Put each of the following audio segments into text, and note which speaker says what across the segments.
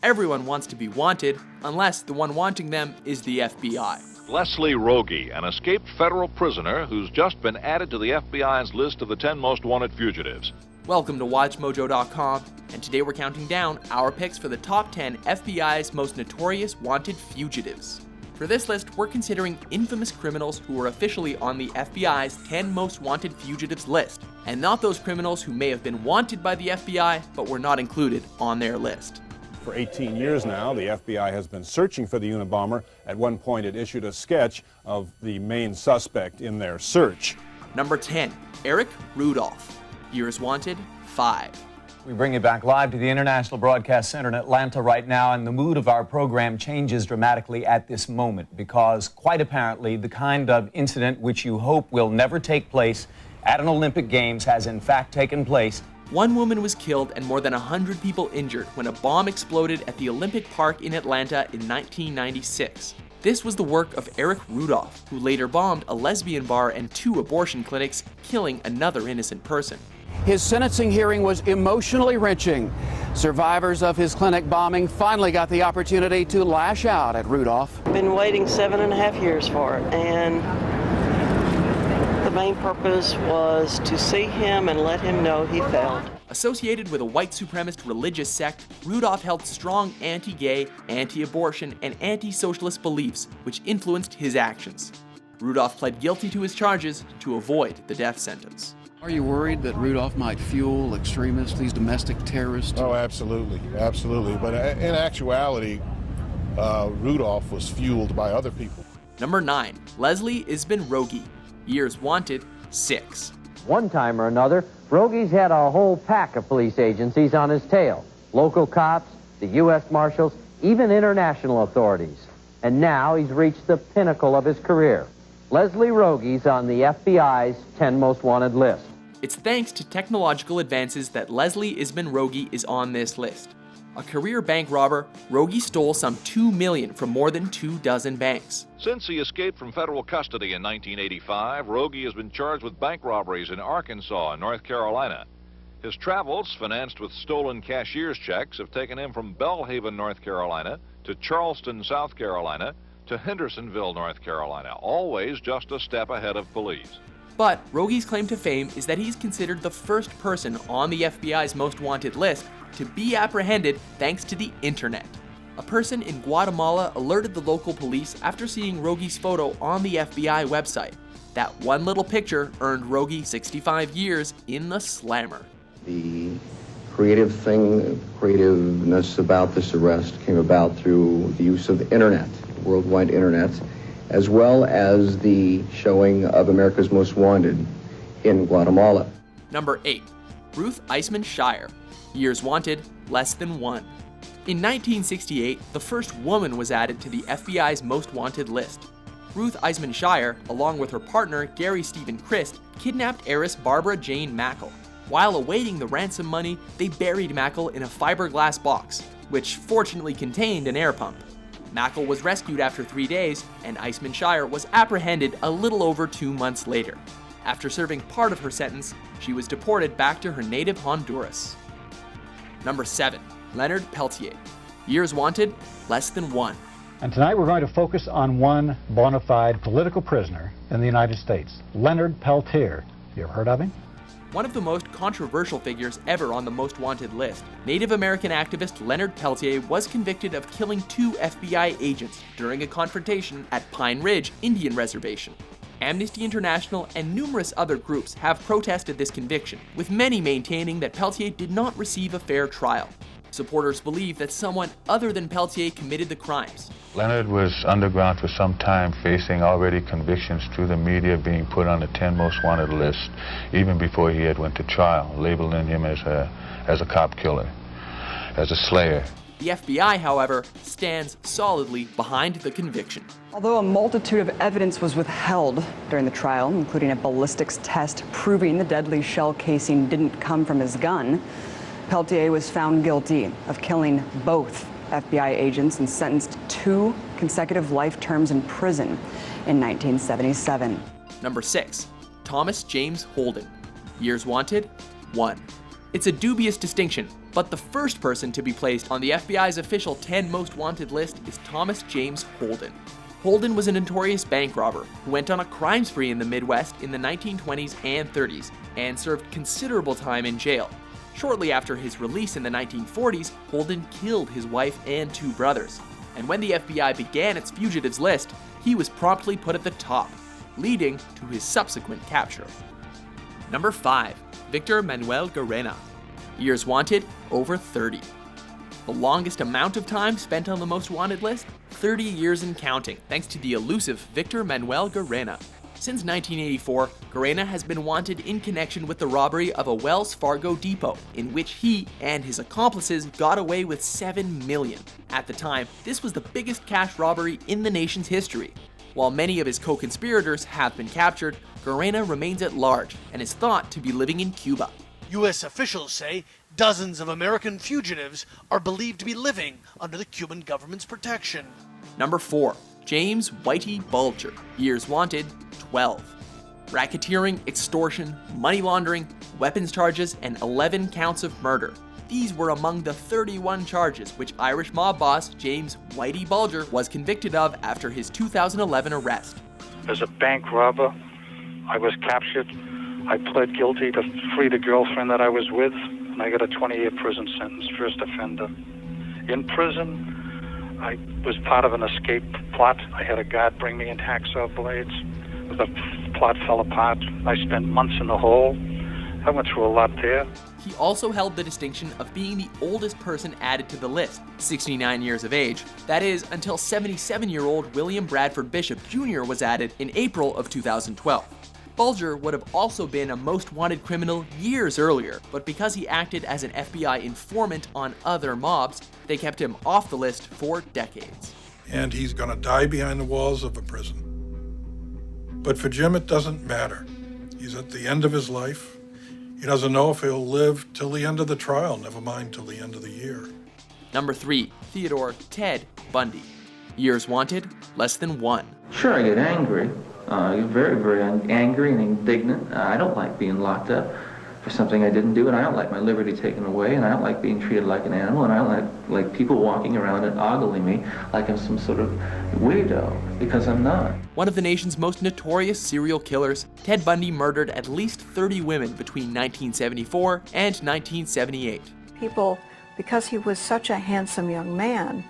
Speaker 1: Everyone wants to be wanted, unless the one wanting them is the FBI.
Speaker 2: Leslie Rogie, an escaped federal prisoner who's just been added to the FBI's list of the 10 most wanted fugitives.
Speaker 1: Welcome to WatchMojo.com, and today we're counting down our picks for the top 10 FBI's most notorious wanted fugitives. For this list, we're considering infamous criminals who are officially on the FBI's 10 most wanted fugitives list, and not those criminals who may have been wanted by the FBI but were not included on their list.
Speaker 3: For 18 years now, the FBI has been searching for the Unabomber. At one point, it issued a sketch of the main suspect in their search.
Speaker 1: Number 10, Eric Rudolph. Years wanted, 5.
Speaker 4: We bring you back live to the International Broadcast Center in Atlanta right now, and the mood of our program changes dramatically at this moment because, quite apparently, the kind of incident which you hope will never take place at an Olympic Games has in fact taken place.
Speaker 1: One woman was killed and more than 100 people injured when a bomb exploded at the Olympic Park in Atlanta in 1996. This was the work of Eric Rudolph, who later bombed a lesbian bar and 2 abortion clinics, killing another innocent person.
Speaker 5: His sentencing hearing was emotionally wrenching. Survivors of his clinic bombing finally got the opportunity to lash out at Rudolph.
Speaker 6: Been waiting 7.5 years for it, and the main purpose was to see him and let him know he failed.
Speaker 1: Associated with a white supremacist religious sect, Rudolph held strong anti-gay, anti-abortion, and anti-socialist beliefs, which influenced his actions. Rudolph pled guilty to his charges to avoid the death sentence.
Speaker 5: Are you worried that Rudolph might fuel extremists, these domestic terrorists?
Speaker 7: Oh, absolutely, absolutely. But in actuality, Rudolph was fueled by other people.
Speaker 1: Number 9, Leslie Isbin Rogie. Years wanted, 6.
Speaker 8: One time or another, Rogie's had a whole pack of police agencies on his tail. Local cops, the U.S. Marshals, even international authorities. And now he's reached the pinnacle of his career. Leslie Rogie's on the FBI's 10 most wanted list.
Speaker 1: It's thanks to technological advances that Leslie Isbin Rogie is on this list. A career bank robber, Rogie stole some $2 million from more than 24 banks.
Speaker 2: Since he escaped from federal custody in 1985, Rogie has been charged with bank robberies in Arkansas and North Carolina. His travels, financed with stolen cashier's checks, have taken him from Belhaven, North Carolina, to Charleston, South Carolina, to Hendersonville, North Carolina, always just a step ahead of police.
Speaker 1: But Rogie's claim to fame is that he's considered the first person on the FBI's most wanted list to be apprehended thanks to the internet. A person in Guatemala alerted the local police after seeing Rogie's photo on the FBI website. That one little picture earned Rogie 65 years in the slammer.
Speaker 9: The creativeness about this arrest came about through the use of the internet, worldwide internet, as well as the showing of America's Most Wanted in Guatemala.
Speaker 1: Number 8, Ruth Eisman Shire. Years wanted, less than 1. In 1968, the first woman was added to the FBI's most wanted list. Ruth Eisman Shire, along with her partner Gary Stephen Christ, kidnapped heiress Barbara Jane Mackle. While awaiting the ransom money, they buried Mackle in a fiberglass box, which fortunately contained an air pump. Mackle was rescued after 3 days, and Eisman Shire was apprehended a little over 2 months later. After serving part of her sentence, she was deported back to her native Honduras. Number 7, Leonard Peltier. Years wanted, less than 1.
Speaker 10: And tonight we're going to focus on one bona fide political prisoner in the United States, Leonard Peltier. You ever heard of him?
Speaker 1: One of the most controversial figures ever on the most wanted list, Native American activist Leonard Peltier was convicted of killing 2 FBI agents during a confrontation at Pine Ridge Indian Reservation. Amnesty International and numerous other groups have protested this conviction, with many maintaining that Peltier did not receive a fair trial. Supporters believe that someone other than Peltier committed the crimes.
Speaker 11: Leonard was underground for some time, facing already convictions through the media, being put on the 10 most wanted list, even before he had went to trial, labeling him as a cop killer, as a slayer.
Speaker 1: The FBI, however, stands solidly behind the conviction.
Speaker 12: Although a multitude of evidence was withheld during the trial, including a ballistics test proving the deadly shell casing didn't come from his gun, Peltier was found guilty of killing both FBI agents and sentenced to 2 consecutive life terms in prison in 1977.
Speaker 1: Number 6, Thomas James Holden. Years wanted, 1. It's a dubious distinction, But the first person to be placed on the FBI's official 10 most wanted list is Thomas James Holden. Holden was a notorious bank robber who went on a crime spree in the Midwest in the 1920s and 30s and served considerable time in jail. Shortly after his release in the 1940s, Holden killed his wife and 2 brothers. And when the FBI began its fugitives list, he was promptly put at the top, leading to his subsequent capture. Number 5. Victor Manuel Garena. Years wanted, over 30. The longest amount of time spent on the most wanted list? 30 years and counting, thanks to the elusive Victor Manuel Garena. Since 1984, Garena has been wanted in connection with the robbery of a Wells Fargo depot, in which he and his accomplices got away with $7 million. At the time, this was the biggest cash robbery in the nation's history. While many of his co-conspirators have been captured, Garena remains at large and is thought to be living in Cuba.
Speaker 13: U.S. officials say dozens of American fugitives are believed to be living under the Cuban government's protection.
Speaker 1: Number 4. James Whitey Bulger. Years wanted, 12. Racketeering, extortion, money laundering, weapons charges, and 11 counts of murder. These were among the 31 charges which Irish mob boss James Whitey Bulger was convicted of after his 2011 arrest.
Speaker 14: As a bank robber, I was captured. I pled guilty to free the girlfriend that I was with, and I got a 20-year prison sentence, first offender. In prison, I was part of an escape plot. I had a guard bring me in hacksaw blades. The plot fell apart. I spent months in the hole. I went through a lot there.
Speaker 1: He also held the distinction of being the oldest person added to the list, 69 years of age. That is, until 77-year-old William Bradford Bishop Jr. was added in April of 2012. Bulger would have also been a most wanted criminal years earlier, but because he acted as an FBI informant on other mobs, they kept him off the list for decades.
Speaker 15: And he's going to die behind the walls of a prison. But for Jim, it doesn't matter. He's at the end of his life. He doesn't know if he'll live till the end of the trial, never mind till the end of the year.
Speaker 1: Number 3. Theodore Ted Bundy. Years wanted, less than 1.
Speaker 16: Sure, I get angry. Very, very angry and indignant. I don't like being locked up for something I didn't do, and I don't like my liberty taken away, and I don't like being treated like an animal, and I don't like people walking around and ogling me like I'm some sort of weirdo, because I'm not.
Speaker 1: One of the nation's most notorious serial killers, Ted Bundy murdered at least 30 women between 1974 and 1978.
Speaker 17: People, because he was such a handsome young man,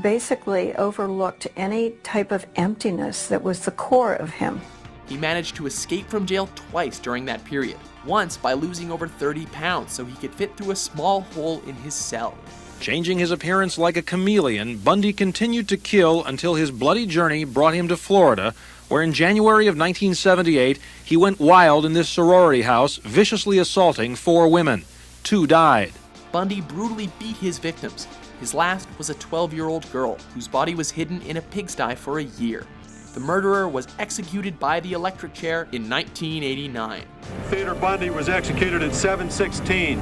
Speaker 17: basically overlooked any type of emptiness that was the core of him.
Speaker 1: He managed to escape from jail twice during that period, once by losing over 30 pounds so he could fit through a small hole in his cell.
Speaker 18: Changing his appearance like a chameleon, Bundy continued to kill until his bloody journey brought him to Florida, where in January of 1978 he went wild in this sorority house, viciously assaulting 4 women. 2 died.
Speaker 1: Bundy brutally beat his victims. His last was a 12-year-old girl whose body was hidden in a pigsty for a year. The murderer was executed by the electric chair in 1989.
Speaker 19: Theodore Bundy was executed at 7:16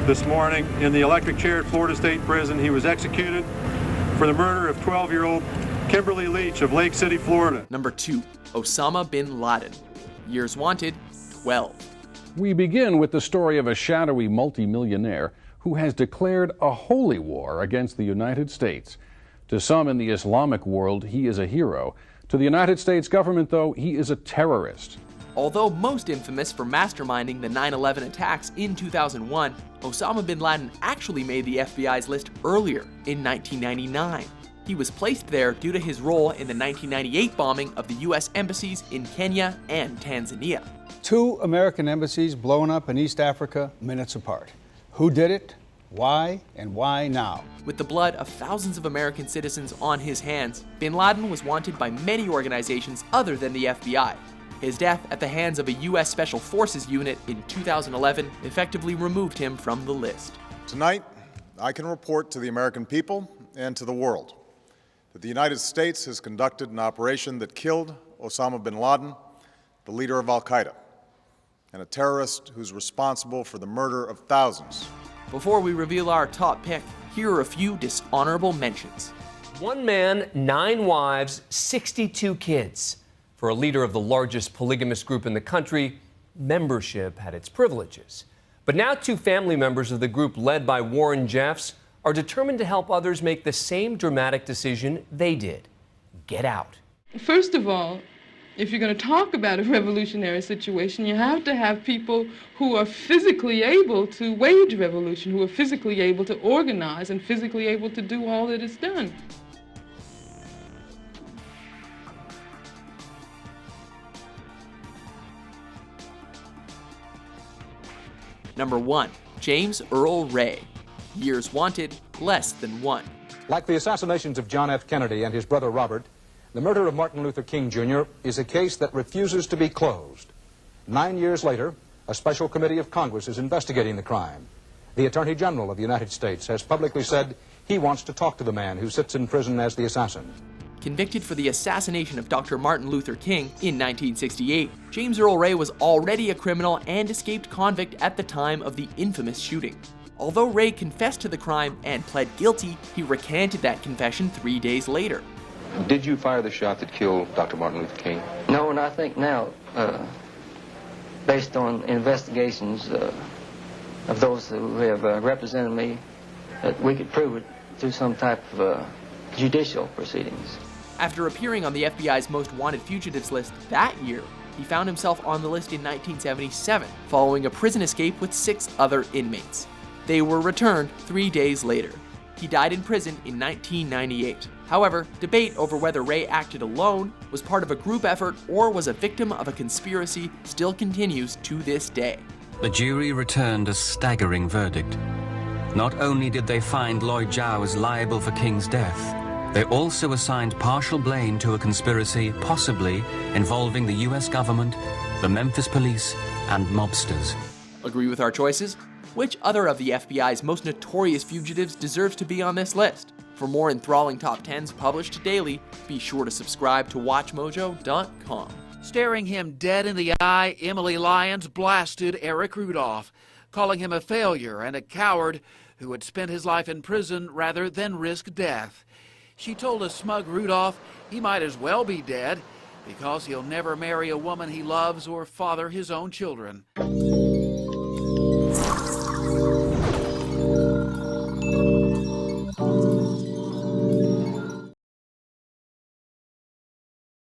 Speaker 19: this morning in the electric chair at Florida State Prison. He was executed for the murder of 12-year-old Kimberly Leach of Lake City, Florida.
Speaker 1: Number 2. Osama bin Laden. Years wanted, 12.
Speaker 20: We begin with the story of a shadowy multimillionaire who has declared a holy war against the United States. To some in the Islamic world, he is a hero. To the United States government, though, he is a terrorist.
Speaker 1: Although most infamous for masterminding the 9/11 attacks in 2001, Osama bin Laden actually made the FBI's list earlier, in 1999. He was placed there due to his role in the 1998 bombing of the U.S. embassies in Kenya and Tanzania.
Speaker 21: 2 American embassies blown up in East Africa minutes apart. Who did it? Why? And why now?
Speaker 1: With the blood of thousands of American citizens on his hands, bin Laden was wanted by many organizations other than the FBI. His death at the hands of a U.S. Special Forces unit in 2011 effectively removed him from the list.
Speaker 22: Tonight, I can report to the American people and to the world that the United States has conducted an operation that killed Osama bin Laden, the leader of al-Qaeda, and a terrorist who's responsible for the murder of thousands.
Speaker 1: Before we reveal our top pick, here are a few dishonorable mentions.
Speaker 23: 1 man, 9 wives, 62 kids. For a leader of the largest polygamous group in the country, membership had its privileges. But But now 2 family members of the group led by Warren Jeffs are determined to help others make the same dramatic decision they did. Get out.
Speaker 3: First of all, if you're going to talk about a revolutionary situation, you have to have people who are physically able to wage revolution, who are physically able to organize and physically able to do all that is done.
Speaker 1: Number 1. James Earl Ray. Years wanted, less than 1.
Speaker 4: Like the assassinations of John F. Kennedy and his brother Robert, the murder of Martin Luther King Jr. is a case that refuses to be closed. 9 years later, a special committee of Congress is investigating the crime. The Attorney General of the United States has publicly said he wants to talk to the man who sits in prison as the assassin.
Speaker 1: Convicted for the assassination of Dr. Martin Luther King in 1968, James Earl Ray was already a criminal and escaped convict at the time of the infamous shooting. Although Ray confessed to the crime and pled guilty, he recanted that confession 3 days later.
Speaker 6: Did you fire the shot that killed Dr. Martin Luther King?
Speaker 24: No, and I think now, based on investigations of those who have represented me, that we could prove it through some type of judicial proceedings.
Speaker 1: After appearing on the FBI's Most Wanted Fugitives list that year, he found himself on the list in 1977, following a prison escape with 6 other inmates. They were returned 3 days later. He died in prison in 1998. However, debate over whether Ray acted alone, was part of a group effort, or was a victim of a conspiracy still continues to this day.
Speaker 25: The jury returned a staggering verdict. Not only did they find Lloyd Giles liable for King's death, they also assigned partial blame to a conspiracy possibly involving the US government, the Memphis police, and mobsters.
Speaker 1: Agree with our choices? Which other of the FBI's most notorious fugitives deserves to be on this list? For more enthralling top 10s published daily, be sure to subscribe to WatchMojo.com.
Speaker 26: Staring him dead in the eye, Emily Lyons blasted Eric Rudolph, calling him a failure and a coward who had spent his life in prison rather than risk death. She told a smug Rudolph he might as well be dead because he'll never marry a woman he loves or father his own children.